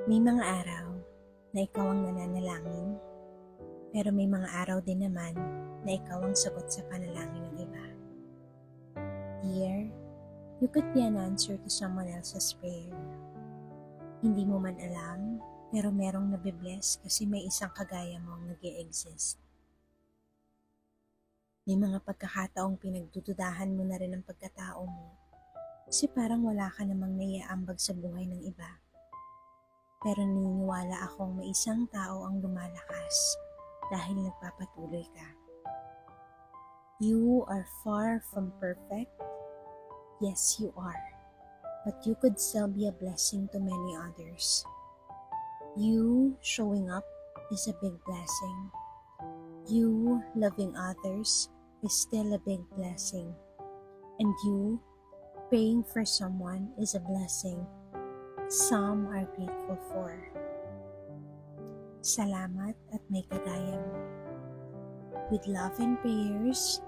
May mga araw na ikaw ang nananalangin, pero may mga araw din naman na ikaw ang sagot sa panalangin ng iba. Dear, you could be an answer to someone else's prayer. Hindi mo man alam, pero merong nabibless kasi may isang kagaya mo ang nag-e-exist. May mga pagkakataong pinagdududahan mo na rin ang pagkatao mo kasi parang wala ka namang naiaambag sa buhay ng iba. Pero naniniwala akong may isang tao ang lumalakas dahil nagpapatuloy ka. You are far from perfect. Yes, you are. But you could still be a blessing to many others. You showing up is a big blessing. You loving others is still a big blessing. And you praying for someone is a blessing some are grateful for. Salamat at may kagaya mo. With love and prayers,